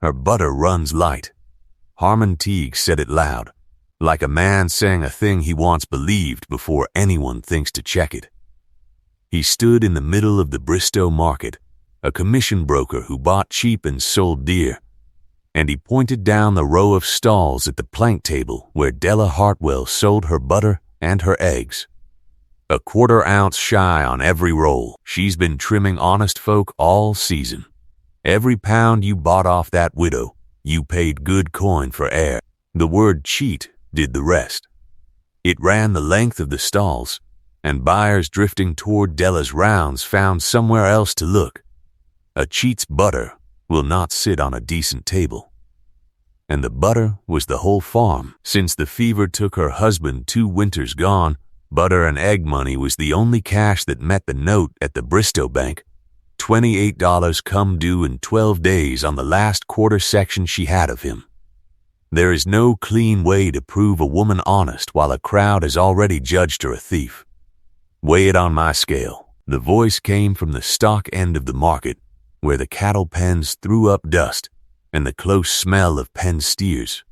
Her butter runs light. Harmon Teague said it loud, like a man saying a thing he wants believed before anyone thinks to check it. He stood in the middle of the Bristow market, a commission broker who bought cheap and sold dear, and he pointed down the row of stalls at the plank table where Della Hartwell sold her butter and her eggs. A quarter-ounce shy on every roll, she's been trimming honest folk all season. Every pound you bought off that widow, you paid good coin for air. The word cheat did the rest. It ran the length of the stalls, and buyers drifting toward Della's rounds found somewhere else to look. A cheat's butter will not sit on a decent table. And the butter was the whole farm. Since the fever took her husband 2 winters gone, butter and egg money was the only cash that met the note at the Bristow Bank. $28 come due in 12 days on the last quarter section she had of him. There is no clean way to prove a woman honest while a crowd has already judged her a thief. Weigh it on my scale. The voice came from the stock end of the market, where the cattle pens threw up dust and the close smell of penned steers.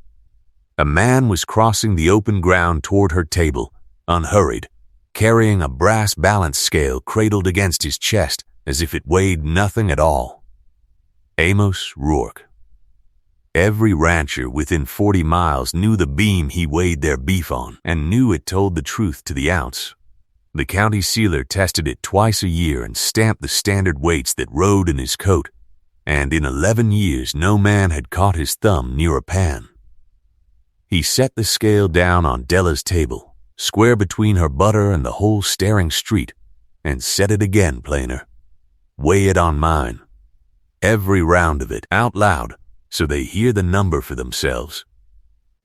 A man was crossing the open ground toward her table, unhurried, carrying a brass balance scale cradled against his chest as if it weighed nothing at all. Amos Rourke. Every rancher within 40 miles knew the beam he weighed their beef on and knew it told the truth to the ounce. The county sealer tested it twice a year and stamped the standard weights that rode in his coat, and in 11 years no man had caught his thumb near a pan. He set the scale down on Della's table, square between her butter and the whole staring street, and set it again plainer. Weigh it on mine. Every round of it, out loud, so they hear the number for themselves.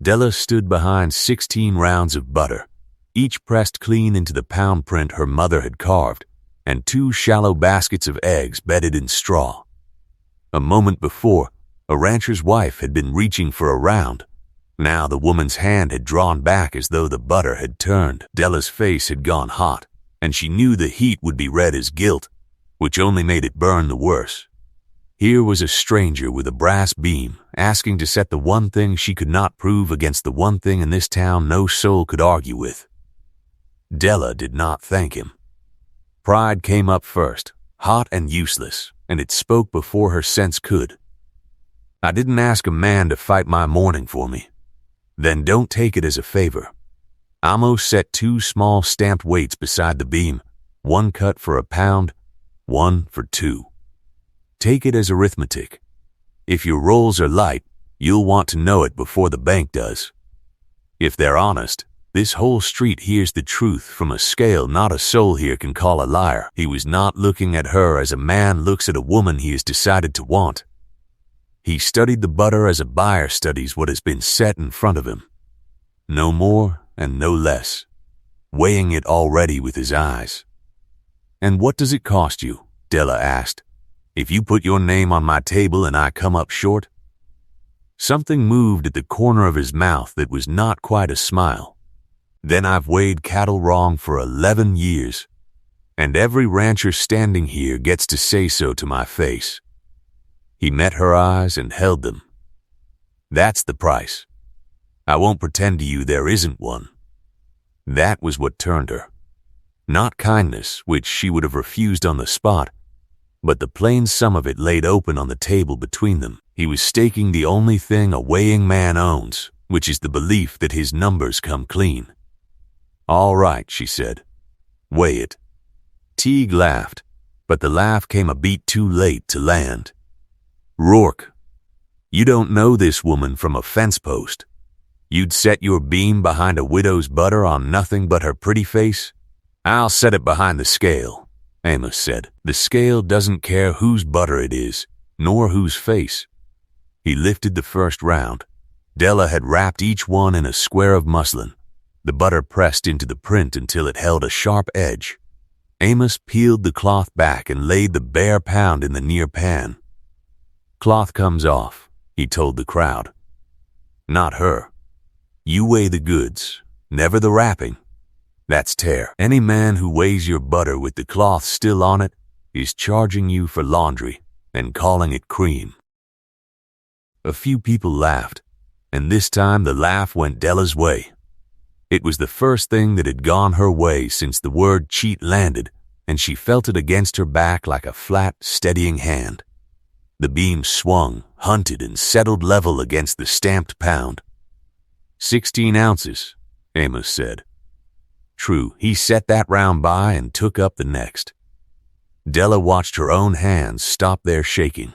Della stood behind 16 rounds of butter, each pressed clean into the pound print her mother had carved, and 2 shallow baskets of eggs bedded in straw. A moment before, a rancher's wife had been reaching for a round. Now the woman's hand had drawn back as though the butter had turned. Della's face had gone hot, and she knew the heat would be red as guilt, which only made it burn the worse. Here was a stranger with a brass beam, asking to set the one thing she could not prove against the one thing in this town no soul could argue with. Della did not thank him. Pride came up first, hot and useless, and it spoke before her sense could. I didn't ask a man to fight my mourning for me. Then don't take it as a favor. Amos set 2 small stamped weights beside the beam, 1 cut for a pound, 1 for 2. Take it as arithmetic. If your rolls are light, you'll want to know it before the bank does. If they're honest, this whole street hears the truth from a scale not a soul here can call a liar. He was not looking at her as a man looks at a woman he has decided to want. He studied the butter as a buyer studies what has been set in front of him. No more and no less, weighing it already with his eyes. And what does it cost you? Della asked. If you put your name on my table and I come up short? Something moved at the corner of his mouth that was not quite a smile. Then I've weighed cattle wrong for 11 years, and every rancher standing here gets to say so to my face. He met her eyes and held them. That's the price. I won't pretend to you there isn't one. That was what turned her. Not kindness, which she would have refused on the spot, but the plain sum of it laid open on the table between them. He was staking the only thing a weighing man owns, which is the belief that his numbers come clean. All right, she said. Weigh it. Teague laughed, but the laugh came a beat too late to land. Rourke, you don't know this woman from a fence post. You'd set your beam behind a widow's butter on nothing but her pretty face? I'll set it behind the scale, Amos said. The scale doesn't care whose butter it is, nor whose face. He lifted the first round. Della had wrapped each one in a square of muslin, the butter pressed into the print until it held a sharp edge. Amos peeled the cloth back and laid the bare pound in the near pan. Cloth comes off, he told the crowd. Not her. You weigh the goods, never the wrapping. That's tear. Any man who weighs your butter with the cloth still on it is charging you for laundry and calling it cream. A few people laughed, and this time the laugh went Della's way. It was the first thing that had gone her way since the word cheat landed, and she felt it against her back like a flat, steadying hand. The beam swung, hunted, and settled level against the stamped pound. 16 ounces, Amos said. True, he set that round by and took up the next. Della watched her own hands stop their shaking.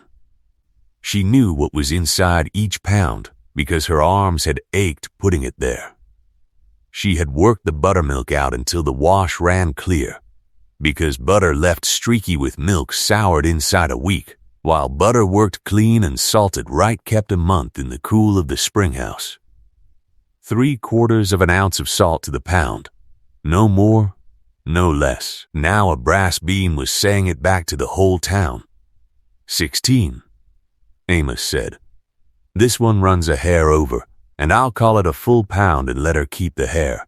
She knew what was inside each pound because her arms had ached putting it there. She had worked the buttermilk out until the wash ran clear, because butter left streaky with milk soured inside a week, while butter worked clean and salted right kept a month in the cool of the spring house. 3/4 of an ounce of salt to the pound. No more, no less. Now a brass beam was saying it back to the whole town. 16, Amos said. This one runs a hair over, and I'll call it a full pound and let her keep the hair.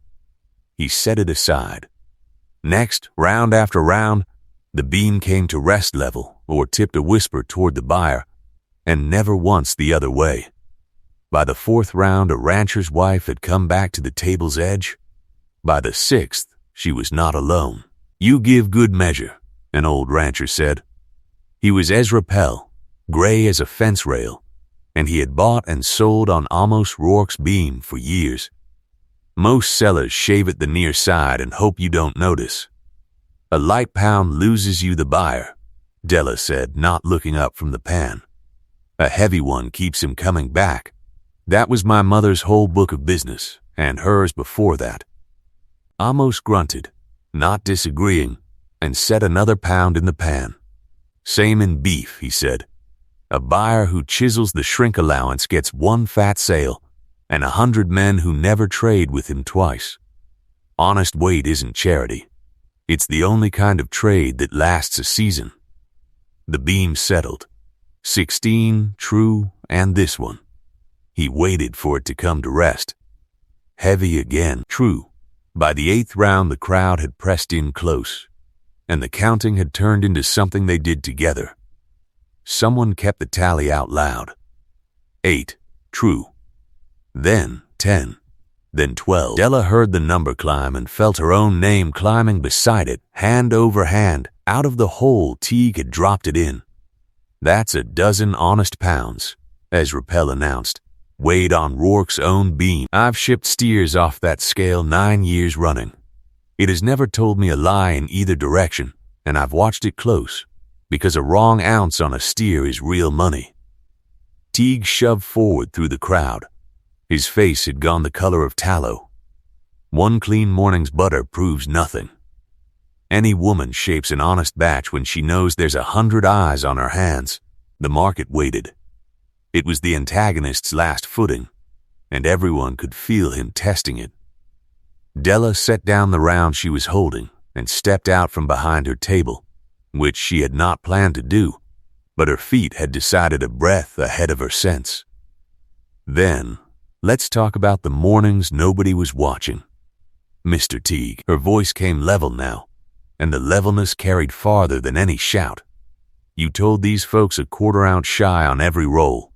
He set it aside. Next, round after round, the beam came to rest level or tipped a whisper toward the buyer, and never once the other way. By the 4th round, a rancher's wife had come back to the table's edge. By the 6th, she was not alone. You give good measure, an old rancher said. He was Ezra Pell, gray as a fence rail, and he had bought and sold on Amos Rourke's beam for years. Most sellers shave at the near side and hope you don't notice. A light pound loses you the buyer, Della said, not looking up from the pan. A heavy one keeps him coming back. That was my mother's whole book of business, and hers before that. Amos grunted, not disagreeing, and set another pound in the pan. Same in beef, he said. A buyer who chisels the shrink allowance gets 1 fat sale, and 100 men who never trade with him twice. Honest weight isn't charity. It's the only kind of trade that lasts a season. The beam settled. 16, true, and this one. He waited for it to come to rest. Heavy again, true. By the 8th round, the crowd had pressed in close, and the counting had turned into something they did together. Someone kept the tally out loud. 8, true. Then 10, then 12. Della heard the number climb and felt her own name climbing beside it, hand over hand. Out of the hole Teague had dropped it in. That's a dozen honest pounds, Ezra Pell announced, weighed on Rourke's own beam. I've shipped steers off that scale 9 years running. It has never told me a lie in either direction, and I've watched it close, because a wrong ounce on a steer is real money. Teague shoved forward through the crowd. His face had gone the color of tallow. One clean morning's butter proves nothing. Any woman shapes an honest batch when she knows there's 100 eyes on her hands. The market waited. It was the antagonist's last footing, and everyone could feel him testing it. Della set down the round she was holding and stepped out from behind her table, which she had not planned to do, but her feet had decided a breath ahead of her sense. Then, let's talk about the mornings nobody was watching. Mr. Teague, her voice came level now, and the levelness carried farther than any shout. You told these folks a 1/4 ounce shy on every roll,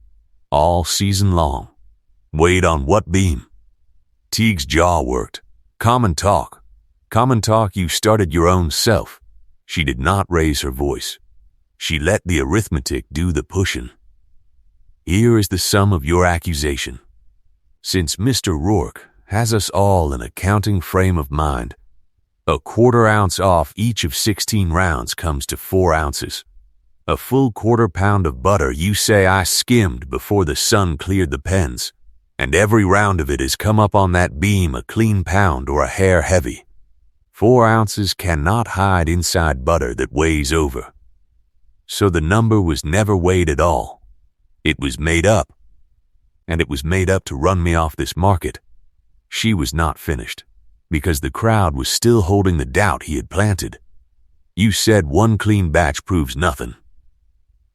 all season long. Weighed on what beam? Teague's jaw worked. Common talk. Common talk you started your own self. She did not raise her voice. She let the arithmetic do the pushing. Here is the sum of your accusation. Since Mr. Rourke has us all in a counting frame of mind, a 1/4 ounce off each of 16 rounds comes to 4 ounces. A full 1/4 pound of butter you say I skimmed before the sun cleared the pens, and every round of it has come up on that beam a clean pound or a hair heavy. 4 ounces cannot hide inside butter that weighs over. So the number was never weighed at all. It was made up. And it was made up to run me off this market. She was not finished, because the crowd was still holding the doubt he had planted. You said 1 clean batch proves nothing.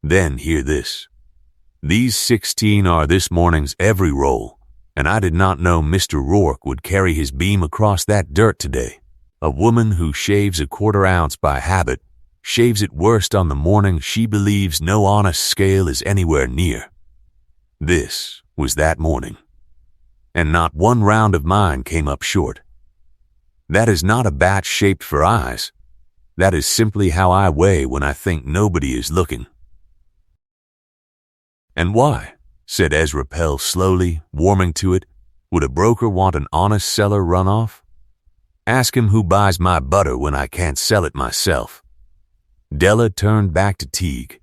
Then hear this. These 16 are this morning's every roll, and I did not know Mr. Rourke would carry his beam across that dirt today. A woman who shaves a 1/4 ounce by habit shaves it worst on the morning she believes no honest scale is anywhere near. This was that morning, and not one round of mine came up short. That is not a bat shaped for eyes. That is simply how I weigh when I think nobody is looking. And why, said Ezra Pell slowly, warming to it, would a broker want an honest seller run off? Ask him who buys my butter when I can't sell it myself. Della turned back to Teague,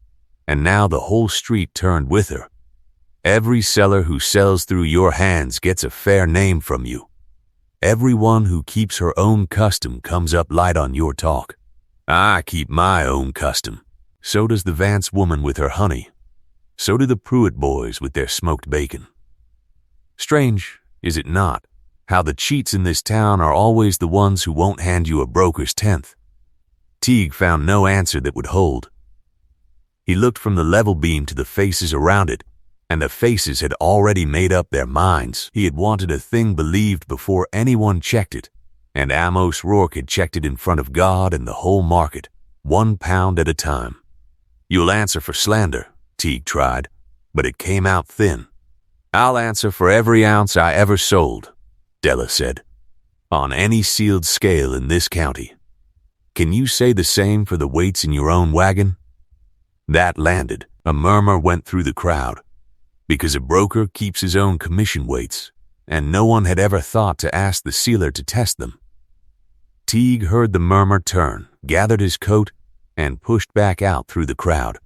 and now the whole street turned with her. Every seller who sells through your hands gets a fair name from you. Everyone who keeps her own custom comes up light on your talk. I keep my own custom. So does the Vance woman with her honey. So do the Pruitt boys with their smoked bacon. Strange, is it not, how the cheats in this town are always the ones who won't hand you a broker's tenth? Teague found no answer that would hold. He looked from the level beam to the faces around it, and the faces had already made up their minds. He had wanted a thing believed before anyone checked it, and Amos Rourke had checked it in front of God and the whole market, 1 pound at a time. You'll answer for slander, Teague tried, but it came out thin. I'll answer for every ounce I ever sold, Della said, on any sealed scale in this county. Can you say the same for the weights in your own wagon? That landed. A murmur went through the crowd, because a broker keeps his own commission weights, and no one had ever thought to ask the sealer to test them. Teague heard the murmur turn, gathered his coat, and pushed back out through the crowd,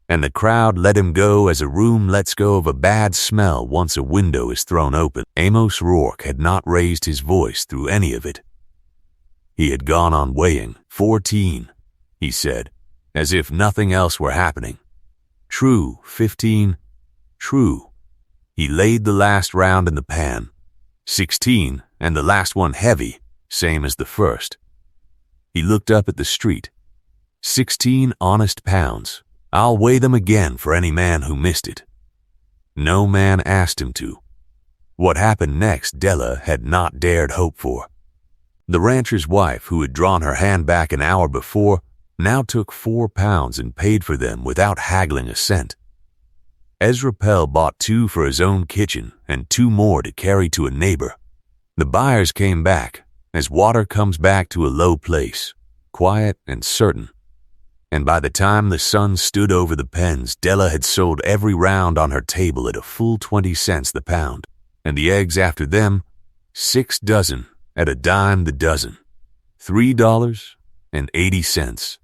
and the crowd let him go as a room lets go of a bad smell once a window is thrown open. Amos Rourke had not raised his voice through any of it. He had gone on weighing. 14, he said, as if nothing else were happening. True, 15. True. He laid the last round in the pan. 16, and the last one heavy, same as the first. He looked up at the street. 16 honest pounds. I'll weigh them again for any man who missed it. No man asked him to. What happened next Della had not dared hope for. The rancher's wife, who had drawn her hand back an hour before, now took 4 pounds and paid for them without haggling a cent. Ezra Pell bought 2 for his own kitchen and 2 more to carry to a neighbor. The buyers came back, as water comes back to a low place, quiet and certain. And by the time the sun stood over the pens, Della had sold every round on her table at a full 20 cents the pound, and the eggs after them, 6 dozen at a dime the dozen, $3.80.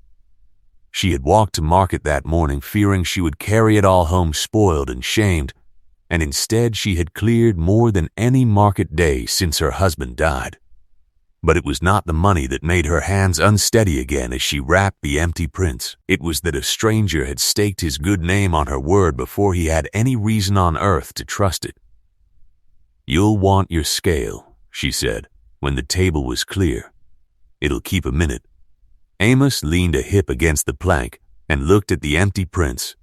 She had walked to market that morning fearing she would carry it all home spoiled and shamed, and instead she had cleared more than any market day since her husband died. But it was not the money that made her hands unsteady again as she wrapped the empty prints. It was that a stranger had staked his good name on her word before he had any reason on earth to trust it. You'll want your scale, she said, when the table was clear. It'll keep a minute. Amos leaned a hip against the plank and looked at the empty prints.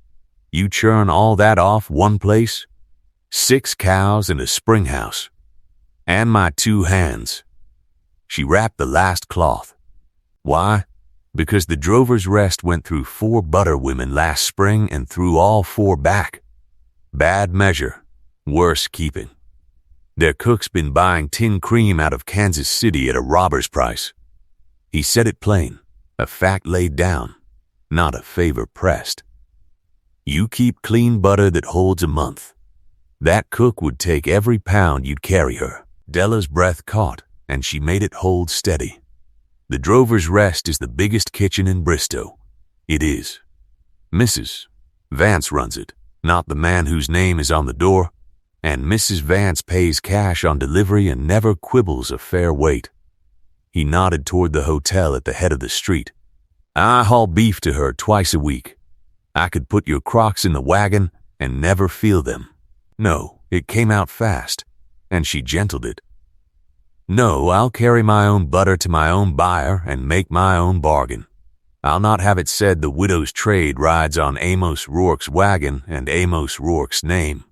You churn all that off one place? 6 cows and a spring house. And my 2 hands. She wrapped the last cloth. Why? Because the Drover's Rest went through 4 butter women last spring and threw all 4 back. Bad measure. Worse keeping. Their cook's been buying tin cream out of Kansas City at a robber's price. He said it plain, a fact laid down, not a favor pressed. You keep clean butter that holds a month. That cook would take every pound you'd carry her. Della's breath caught, and she made it hold steady. The Drover's Rest is the biggest kitchen in Bristow. It is. Mrs. Vance runs it, not the man whose name is on the door, and Mrs. Vance pays cash on delivery and never quibbles a fair weight. He nodded toward the hotel at the head of the street. I haul beef to her twice a week. I could put your Crocs in the wagon and never feel them. No, it came out fast, and she gentled it. No, I'll carry my own butter to my own buyer and make my own bargain. I'll not have it said the widow's trade rides on Amos Rourke's wagon and Amos Rourke's name.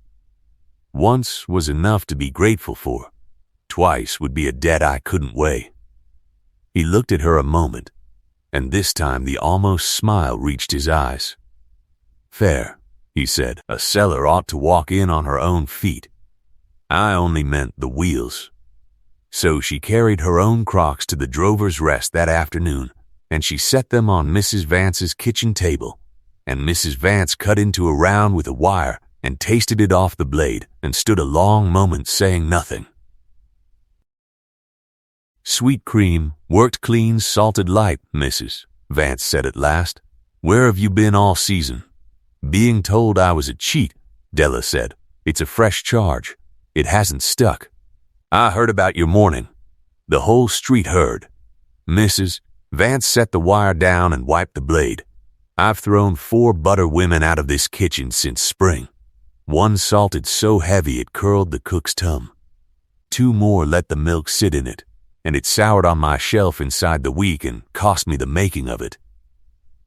Once was enough to be grateful for. Twice would be a debt I couldn't weigh. He looked at her a moment, and this time the almost smile reached his eyes. Fair, he said. A seller ought to walk in on her own feet. I only meant the wheels. So she carried her own Crocs to the Drover's Rest that afternoon, and she set them on Mrs. Vance's kitchen table, and Mrs. Vance cut into a round with a wire and tasted it off the blade and stood a long moment saying nothing. Sweet cream, worked clean, salted light, Mrs. Vance said at last. Where have you been all season? Being told I was a cheat, Della said. It's a fresh charge. It hasn't stuck. I heard about your morning. The whole street heard. Mrs. Vance set the wire down and wiped the blade. I've thrown 4 butter women out of this kitchen since spring. 1 salted so heavy it curled the cook's tongue. 2 more let the milk sit in it, and it soured on my shelf inside the week and cost me the making of it.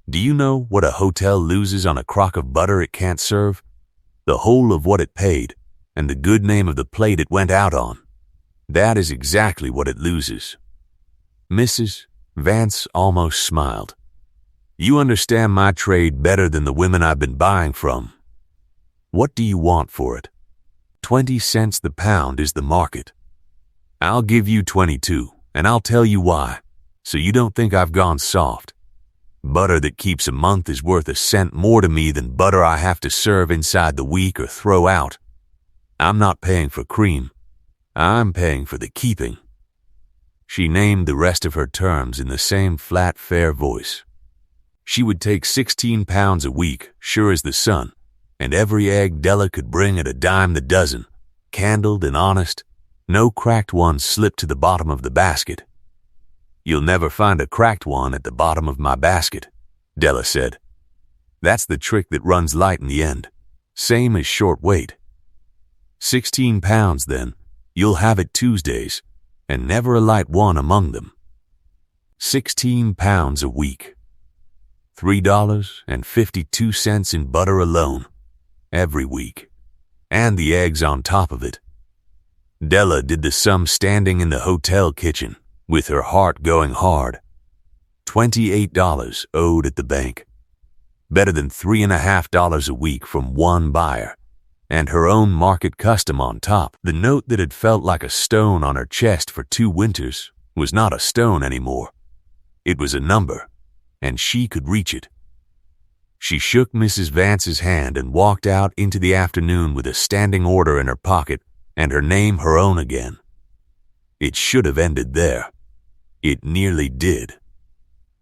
Do you know what a hotel loses on a crock of butter it can't serve? The whole of what it paid, and the good name of the plate it went out on. That is exactly what it loses. Mrs. Vance almost smiled. You understand my trade better than the women I've been buying from. What do you want for it? 20 cents the pound is the market. I'll give you 22, and I'll tell you why, so you don't think I've gone soft. Butter that keeps a month is worth a cent more to me than butter I have to serve inside the week or throw out. I'm not paying for cream. I'm paying for the keeping. She named the rest of her terms in the same flat, fair voice. She would take 16 pounds a week, sure as the sun, and every egg Della could bring at a dime the dozen, candled and honest, no cracked one slipped to the bottom of the basket. You'll never find a cracked one at the bottom of my basket, Della said. That's the trick that runs light in the end, same as short weight. 16 pounds, then. You'll have it Tuesdays, and never a light one among them. 16 pounds a week. $3.52 in butter alone, every week, and the eggs on top of it. Della did the sum standing in the hotel kitchen, with her heart going hard. $28 owed at the bank. Better than $3.50 a week from one buyer. And her own market custom on top. The note that had felt like a stone on her chest for 2 winters was not a stone anymore. It was a number, and she could reach it. She shook Mrs. Vance's hand and walked out into the afternoon with a standing order in her pocket and her name her own again. It should have ended there. It nearly did.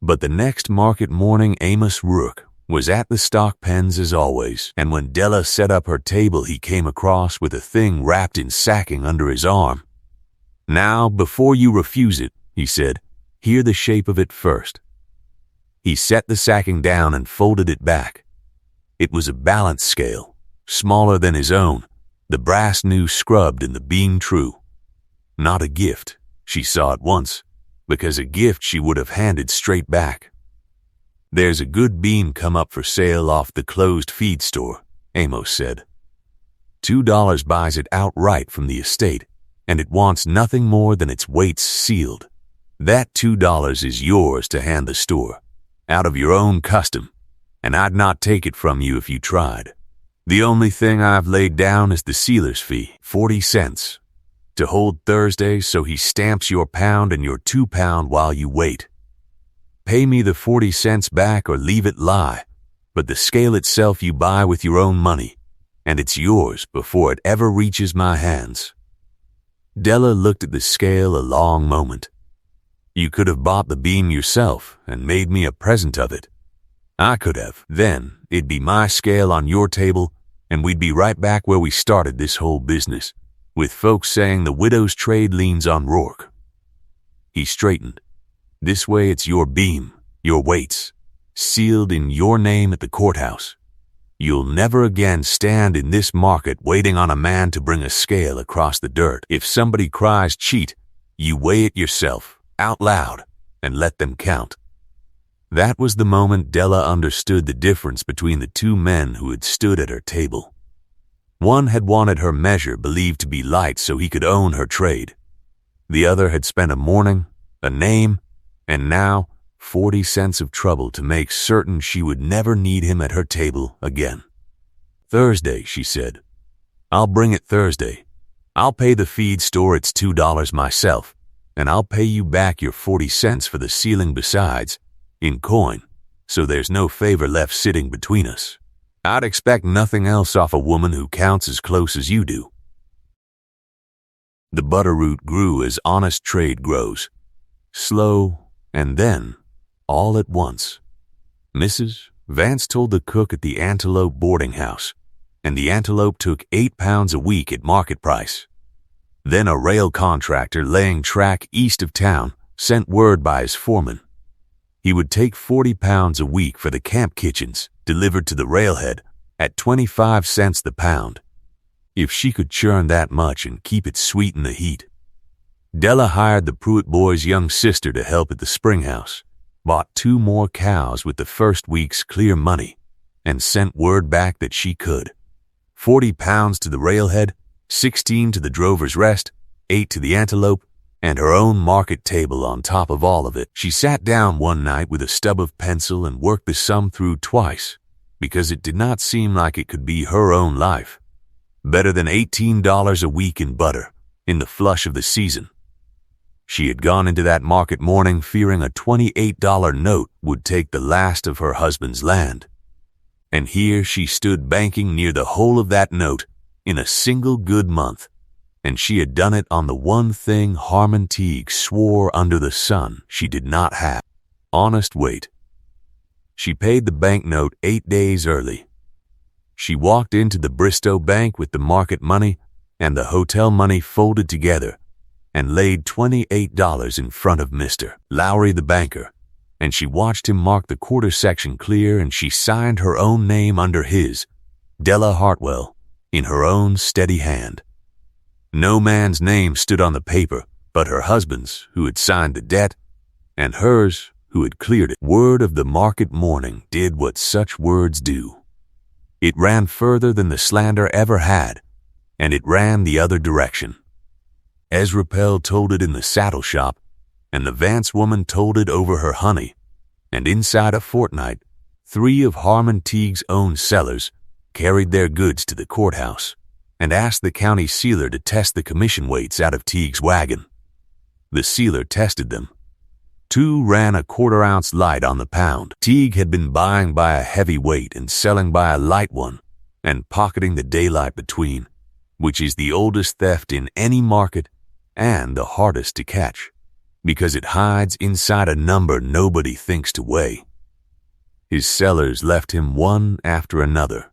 But the next market morning Amos Rourke was at the stock pens as always, and when Della set up her table he came across with a thing wrapped in sacking under his arm. Now, before you refuse it, he said, hear the shape of it first. He set the sacking down and folded it back. It was a balance scale, smaller than his own, the brass new scrubbed and the beam true. Not a gift, she saw at once, because a gift she would have handed straight back. There's a good beam come up for sale off the closed feed store, Amos said. $2 buys it outright from the estate, and it wants nothing more than its weights sealed. That $2 is yours to hand the store, out of your own custom, and I'd not take it from you if you tried. The only thing I've laid down is the sealer's fee, 40 cents, to hold Thursday so he stamps your pound and your 2 pound while you wait. Pay me the 40 cents back or leave it lie, but the scale itself you buy with your own money, and it's yours before it ever reaches my hands. Della looked at the scale a long moment. You could have bought the beam yourself and made me a present of it. I could have. Then it'd be my scale on your table, and we'd be right back where we started this whole business, with folks saying the widow's trade leans on Rourke. He straightened. This way it's your beam, your weights, sealed in your name at the courthouse. You'll never again stand in this market waiting on a man to bring a scale across the dirt. If somebody cries cheat, you weigh it yourself, out loud, and let them count. That was the moment Della understood the difference between the 2 men who had stood at her table. One had wanted her measure believed to be light so he could own her trade. The other had spent a morning, a name, and now 40 cents of trouble to make certain she would never need him at her table again. Thursday, she said. I'll bring it Thursday. I'll pay the feed store its $2 myself, and I'll pay you back your 40 cents for the ceiling besides, in coin, so there's no favor left sitting between us. I'd expect nothing else off a woman who counts as close as you do. The butter root grew as honest trade grows, slow, and then, all at once. Mrs. Vance told the cook at the Antelope boarding house, and the Antelope took 8 pounds a week at market price. Then a rail contractor laying track east of town sent word by his foreman. He would take 40 pounds a week for the camp kitchens delivered to the railhead at 25 cents the pound. If she could churn that much and keep it sweet in the heat. Della hired the Pruitt boys' young sister to help at the spring house, bought 2 more cows with the first week's clear money, and sent word back that she could. 40 pounds to the railhead, 16 to the Drover's Rest, 8 to the Antelope, and her own market table on top of all of it. She sat down one night with a stub of pencil and worked the sum through twice, because it did not seem like it could be her own life. Better than $18 a week in butter, in the flush of the season. She had gone into that market morning fearing a $28 note would take the last of her husband's land. And here she stood banking near the whole of that note in a single good month, and she had done it on the one thing Harmon Teague swore under the sun she did not have: honest weight. She paid the banknote 8 days early. She walked into the Bristow Bank with the market money and the hotel money folded together and laid $28 in front of Mr. Lowry the banker, and she watched him mark the quarter section clear, and she signed her own name under his, Della Hartwell, in her own steady hand. No man's name stood on the paper but her husband's, who had signed the debt, and hers, who had cleared it. Word of the market morning did what such words do. It ran further than the slander ever had, and it ran the other direction. Ezra Pell told it in the saddle shop, and the Vance woman told it over her honey, and inside a fortnight, 3 of Harmon Teague's own sellers carried their goods to the courthouse and asked the county sealer to test the commission weights out of Teague's wagon. The sealer tested them. 2 ran a quarter-ounce light on the pound. Teague had been buying by a heavy weight and selling by a light one, and pocketing the daylight between, which is the oldest theft in any market and the hardest to catch, because it hides inside a number nobody thinks to weigh. His sellers left him one after another.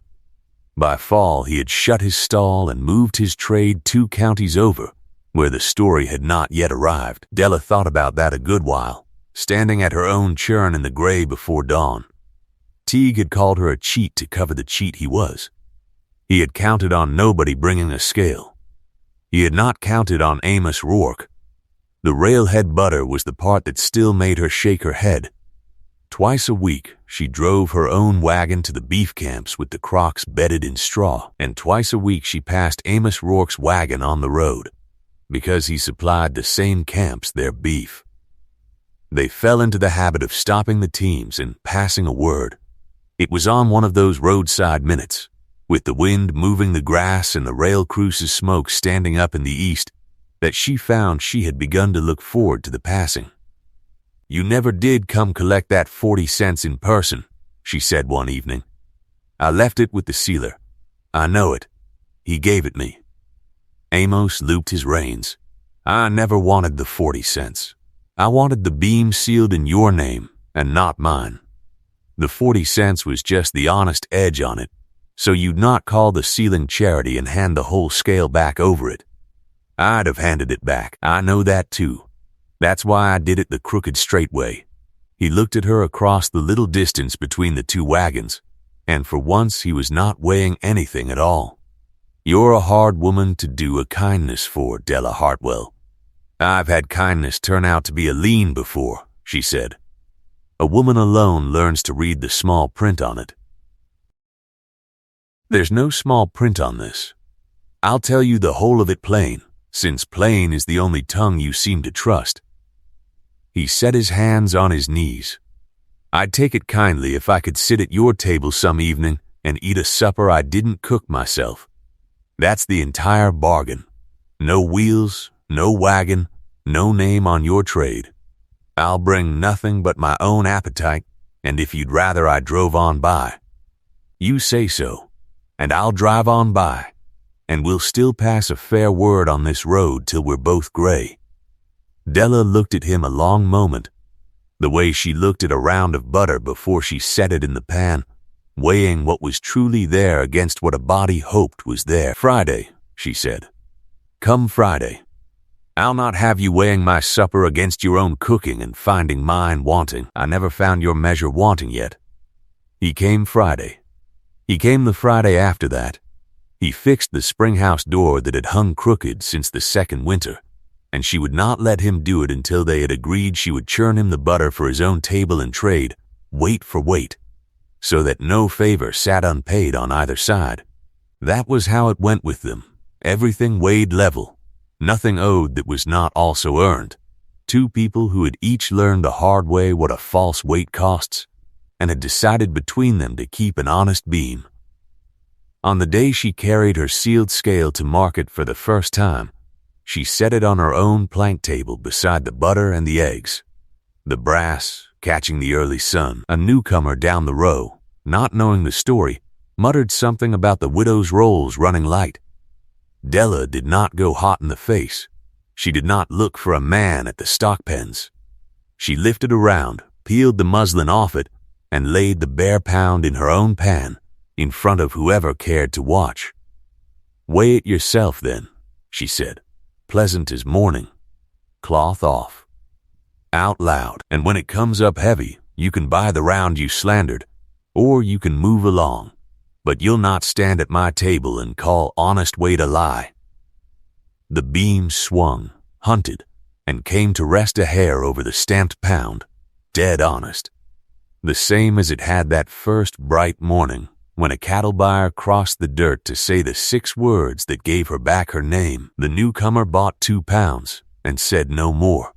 By fall, he had shut his stall and moved his trade 2 counties over, where the story had not yet arrived. Della thought about that a good while, standing at her own churn in the gray before dawn. Teague had called her a cheat to cover the cheat he was. He had counted on nobody bringing a scale. He had not counted on Amos Rourke. The railhead butter was the part that still made her shake her head. Twice a week, she drove her own wagon to the beef camps with the crocks bedded in straw, and twice a week she passed Amos Rourke's wagon on the road, because he supplied the same camps their beef. They fell into the habit of stopping the teams and passing a word. It was on one of those roadside minutes, with the wind moving the grass and the rail cruise's smoke standing up in the east, that she found she had begun to look forward to the passing. "You never did come collect that 40 cents in person," she said one evening. "I left it with the sealer. I know it. He gave it me." Amos looped his reins. "I never wanted the 40 cents. I wanted the beam sealed in your name and not mine. The 40 cents was just the honest edge on it, so you'd not call the ceiling charity and hand the whole scale back over it. I'd have handed it back. I know that too. That's why I did it the crooked straight way." He looked at her across the little distance between the 2 wagons, and for once he was not weighing anything at all. "You're a hard woman to do a kindness for, Della Hartwell. I've had kindness turn out to be a lien before," she said. "A woman alone learns to read the small print on it." "There's no small print on this. I'll tell you the whole of it plain, since plain is the only tongue you seem to trust." He set his hands on his knees. "I'd take it kindly if I could sit at your table some evening and eat a supper I didn't cook myself. That's the entire bargain. No wheels, no wagon, no name on your trade. I'll bring nothing but my own appetite, and if you'd rather I drove on by, you say so, and I'll drive on by, and we'll still pass a fair word on this road till we're both gray. Della looked at him a long moment, the way she looked at a round of butter before she set it in the pan, weighing what was truly there against what a body hoped was there. Friday, she said. Come Friday. I'll not have you weighing my supper against your own cooking and finding mine wanting. I never found your measure wanting yet. He came Friday. He came the Friday after that. He fixed the spring-house door that had hung crooked since the second winter, and she would not let him do it until they had agreed she would churn him the butter for his own table and trade, weight for weight, so that no favor sat unpaid on either side. That was how it went with them. Everything weighed level. Nothing owed that was not also earned. Two people who had each learned the hard way what a false weight costs, and had decided between them to keep an honest beam. On the day she carried her sealed scale to market for the first time, she set it on her own plank table beside the butter and the eggs. The brass, catching the early sun, a newcomer down the row, not knowing the story, muttered something about the widow's rolls running light. Della did not go hot in the face. She did not look for a man at the stock pens. She lifted around, peeled the muslin off it, and laid the bare pound in her own pan, in front of whoever cared to watch. Weigh it yourself, then, she said, pleasant as morning. Cloth off. Out loud, and when it comes up heavy, you can buy the round you slandered, or you can move along. But you'll not stand at my table and call honest weight a lie. The beam swung, hunted, and came to rest a hair over the stamped pound, dead honest. The same as it had that first bright morning when a cattle buyer crossed the dirt to say the 6 words that gave her back her name. The newcomer bought 2 pounds and said no more.